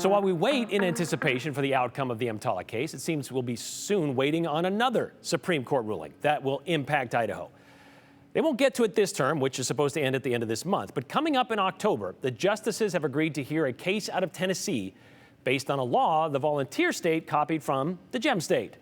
So while we wait in anticipation for the outcome of the EMTALA case, it seems we'll be soon waiting on another Supreme Court ruling that will impact Idaho. They won't get to it this term, which is supposed to end at the end of this month. But coming up in October, the justices have agreed to hear a case out of Tennessee based on a law the volunteer state copied from the gem state.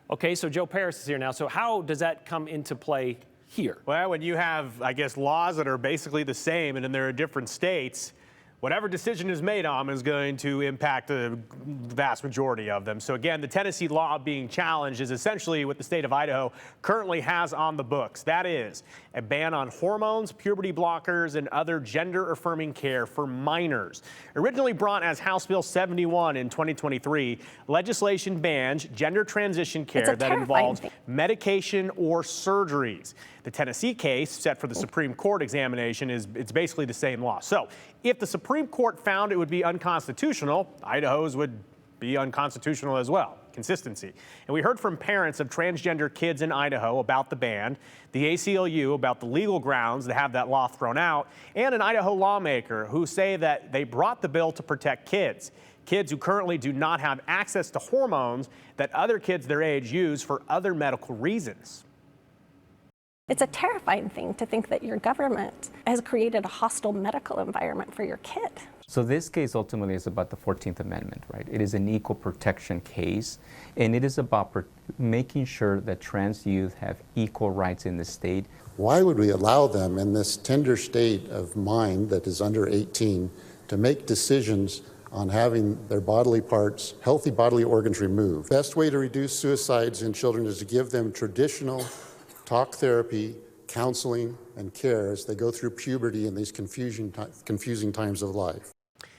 Okay, so Joe Paris is here now. So how does that come into play here? Well, when you have, I guess, laws that are basically the same and then they're in different states, whatever decision is made on them is going to impact the vast majority of them. So again, the Tennessee law being challenged is essentially what the state of Idaho currently has on the books. That is a ban on hormones, puberty blockers, and other gender-affirming care for minors. Originally brought as House Bill 71 in 2023, legislation bans gender transition care that involves medication or surgeries. The Tennessee case, set for the Supreme Court examination, it's basically the same law. So if the Supreme Court found it would be unconstitutional, Idaho's would be unconstitutional as well. Consistency. And we heard from parents of transgender kids in Idaho about the ban, the ACLU about the legal grounds to have that law thrown out, and an Idaho lawmaker who say that they brought the bill to protect kids who currently do not have access to hormones that other kids their age use for other medical reasons. It's a terrifying thing to think that your government has created a hostile medical environment for your kid. So this case ultimately is about the 14th Amendment, right? It is an equal protection case, and it is about making sure that trans youth have equal rights in the state. Why would we allow them in this tender state of mind that is under 18 to make decisions on having their bodily parts, healthy bodily organs removed? Best way to reduce suicides in children is to give them traditional talk therapy, counseling, and care as they go through puberty and these confusing times of life.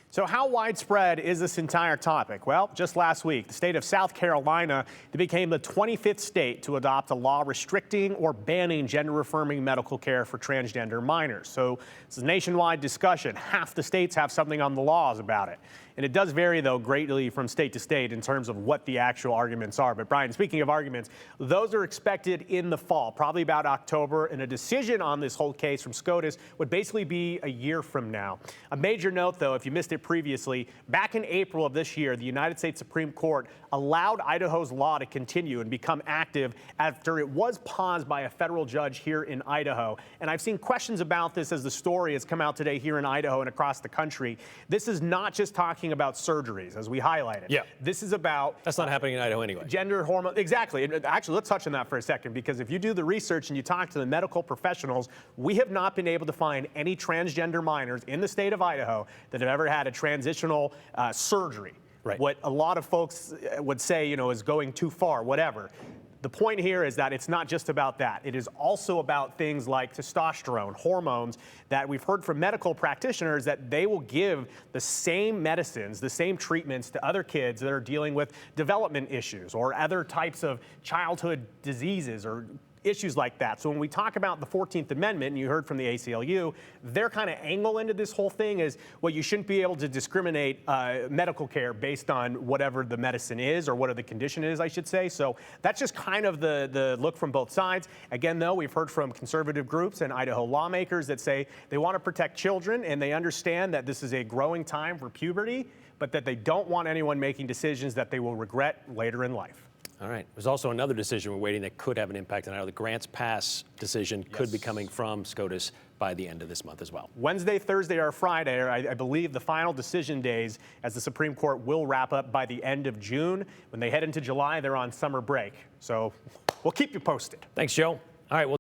So how widespread is this entire topic? Well, just last week, the state of South Carolina became the 25th state to adopt a law restricting or banning gender-affirming medical care for transgender minors. So it's a nationwide discussion. Half the states have something on the laws about it. And it does vary, though, greatly from state to state in terms of what the actual arguments are. But, Brian, speaking of arguments, those are expected in the fall, probably about October, and a decision on this whole case from SCOTUS would basically be a year from now. A major note, though, if you missed it previously, back in April of this year, the United States Supreme Court allowed Idaho's law to continue and become active after it was paused by a federal judge here in Idaho. And I've seen questions about this as the story has come out today here in Idaho and across the country. This is not just talking about surgeries, as we highlighted. Yeah. This is about... That's not happening in Idaho anyway. Gender hormone... Exactly. And actually, let's touch on that for a second, because if you do the research and you talk to the medical professionals, we have not been able to find any transgender minors in the state of Idaho that have ever had a transitional surgery. Right. What a lot of folks would say, you know, is going too far, whatever. The point here is that it's not just about that. It is also about things like testosterone, hormones, that we've heard from medical practitioners that they will give the same medicines, the same treatments to other kids that are dealing with development issues or other types of childhood diseases or issues like that. So when we talk about the 14th Amendment, and you heard from the ACLU, their kind of angle into this whole thing is, well, you shouldn't be able to discriminate medical care based on whatever the medicine is or what the condition is, I should say. So that's just kind of the look from both sides. Again, though, we've heard from conservative groups and Idaho lawmakers that say they want to protect children and they understand that this is a growing time for puberty, but that they don't want anyone making decisions that they will regret later in life. All right. There's also another decision we're waiting that could have an impact on Idaho. The Grants Pass decision could be coming from SCOTUS by the end of this month as well. Wednesday, Thursday, or Friday are, I believe, the final decision days, as the Supreme Court will wrap up by the end of June. When they head into July, they're on summer break. So we'll keep you posted. Thanks, Joe. All right. Well